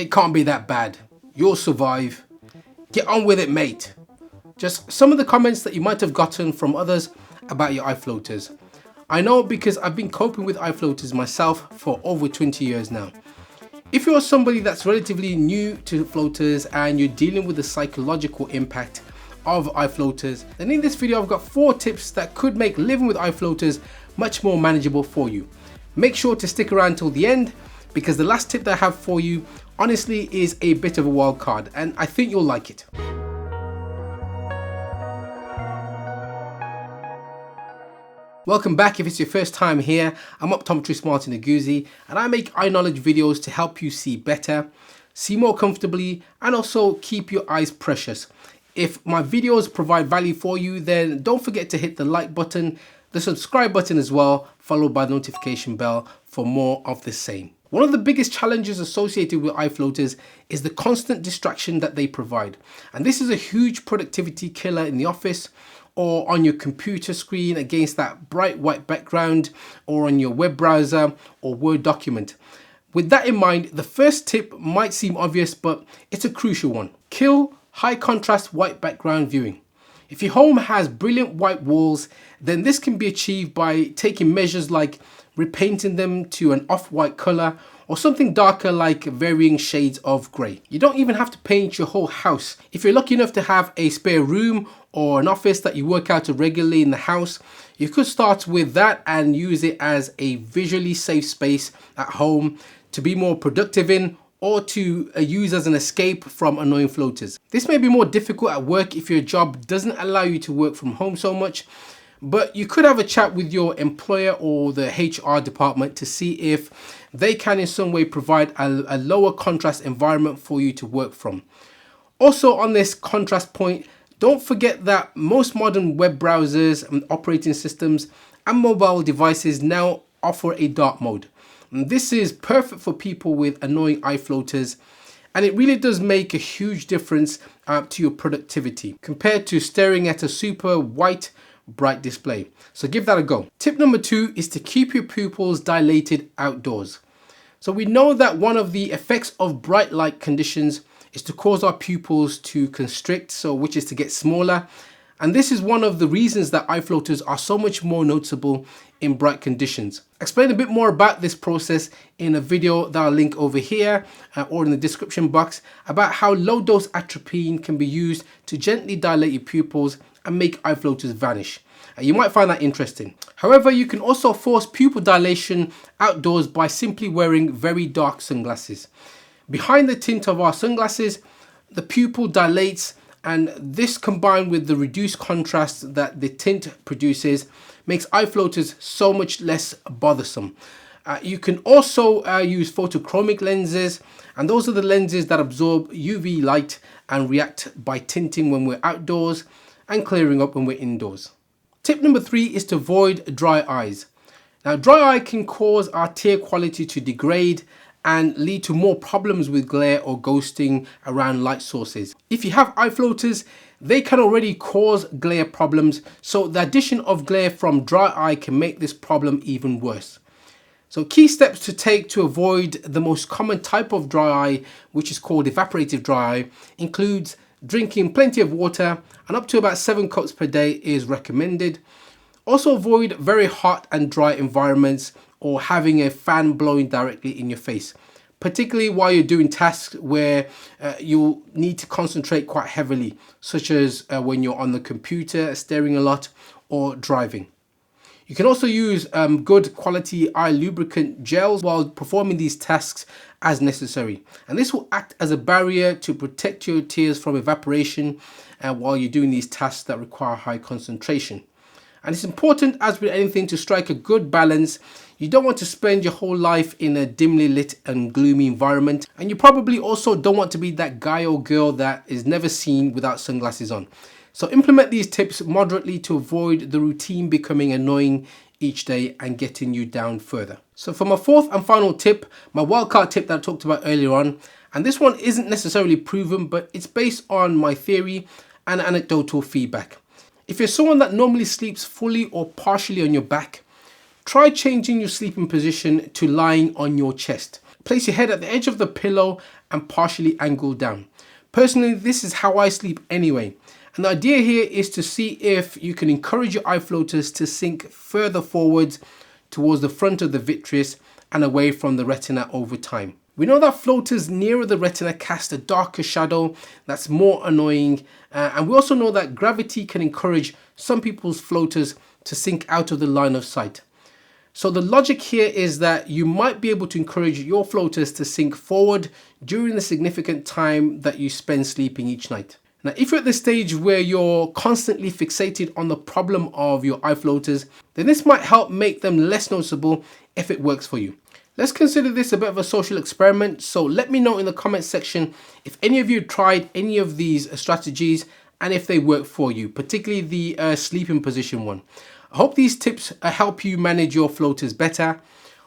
It can't be that bad. You'll survive. Get on with it, mate. Just some of the comments that you might have gotten from others about your eye floaters. I know because I've been coping with eye floaters myself for over 20 years now. If you're somebody that's relatively new to floaters and you're dealing with the psychological impact of eye floaters, then in this video I've got 4 tips that could make living with eye floaters much more manageable for you. Make sure to stick around till the end, because the last tip that I have for you honestly is a bit of a wild card and I think you'll like it. Welcome back. If it's your first time here, I'm Optometrist Martin Aguzi and I make eye knowledge videos to help you see better, see more comfortably, and also keep your eyes precious. If my videos provide value for you, then don't forget to hit the like button, the subscribe button as well, followed by the notification bell for more of the same. One of the biggest challenges associated with eye floaters is the constant distraction that they provide. And this is a huge productivity killer in the office, or on your computer screen against that bright white background, or on your web browser or Word document. With that in mind, the first tip might seem obvious, but it's a crucial one. Kill high contrast white background viewing. If your home has brilliant white walls, then this can be achieved by taking measures like repainting them to an off-white color or something darker like varying shades of grey. You don't even have to paint your whole house. If you're lucky enough to have a spare room or an office that you work out of regularly in the house, you could start with that and use it as a visually safe space at home to be more productive in, or to use as an escape from annoying floaters. This may be more difficult at work if your job doesn't allow you to work from home so much, but you could have a chat with your employer or the HR department to see if they can in some way provide a lower contrast environment for you to work from. Also on this contrast point, don't forget that most modern web browsers and operating systems and mobile devices now offer a dark mode. And this is perfect for people with annoying eye floaters, and it really does make a huge difference to your productivity compared to staring at a super white bright display. So give that a go. Tip number 2 is to keep your pupils dilated outdoors. So we know that one of the effects of bright light conditions is to cause our pupils to constrict, which is to get smaller. And this is one of the reasons that eye floaters are so much more noticeable in bright conditions. Explain a bit more about this process in a video that I'll link over here or in the description box about how low dose atropine can be used to gently dilate your pupils and make eye floaters vanish. You might find that interesting. However, you can also force pupil dilation outdoors by simply wearing very dark sunglasses. Behind the tint of our sunglasses, the pupil dilates, and this combined with the reduced contrast that the tint produces makes eye floaters so much less bothersome. You can also use photochromic lenses, and those are the lenses that absorb UV light and react by tinting when we're outdoors and clearing up when we're indoors. Tip number 3 is to avoid dry eyes. Now, dry eye can cause our tear quality to degrade and lead to more problems with glare or ghosting around light sources. If you have eye floaters, they can already cause glare problems, so the addition of glare from dry eye can make this problem even worse. So key steps to take to avoid the most common type of dry eye, which is called evaporative dry eye, includes drinking plenty of water, and up to about 7 cups per day is recommended. Also avoid very hot and dry environments or having a fan blowing directly in your face, particularly while you're doing tasks where you need to concentrate quite heavily, such as when you're on the computer, staring a lot, or driving. You can also use good quality eye lubricant gels while performing these tasks as necessary. And this will act as a barrier to protect your tears from evaporation while you're doing these tasks that require high concentration. And it's important, as with anything, to strike a good balance. You don't want to spend your whole life in a dimly lit and gloomy environment. And you probably also don't want to be that guy or girl that is never seen without sunglasses on. So implement these tips moderately to avoid the routine becoming annoying each day and getting you down further. So for my 4th and final tip, my wildcard tip that I talked about earlier on, and this one isn't necessarily proven, but it's based on my theory and anecdotal feedback. If you're someone that normally sleeps fully or partially on your back, try changing your sleeping position to lying on your chest. Place your head at the edge of the pillow and partially angle down. Personally, this is how I sleep anyway. And the idea here is to see if you can encourage your eye floaters to sink further forwards towards the front of the vitreous and away from the retina over time. We know that floaters nearer the retina cast a darker shadow that's more annoying, and we also know that gravity can encourage some people's floaters to sink out of the line of sight. So the logic here is that you might be able to encourage your floaters to sink forward during the significant time that you spend sleeping each night. Now, if you're at the stage where you're constantly fixated on the problem of your eye floaters, then this might help make them less noticeable if it works for you. Let's consider this a bit of a social experiment. So let me know in the comments section if any of you tried any of these strategies and if they work for you, particularly the sleeping position one. I hope these tips help you manage your floaters better.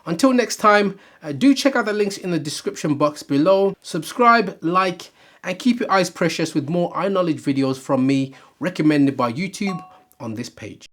Until next time, do check out the links in the description box below. Subscribe, like, and keep your eyes precious with more eye knowledge videos from me recommended by YouTube on this page.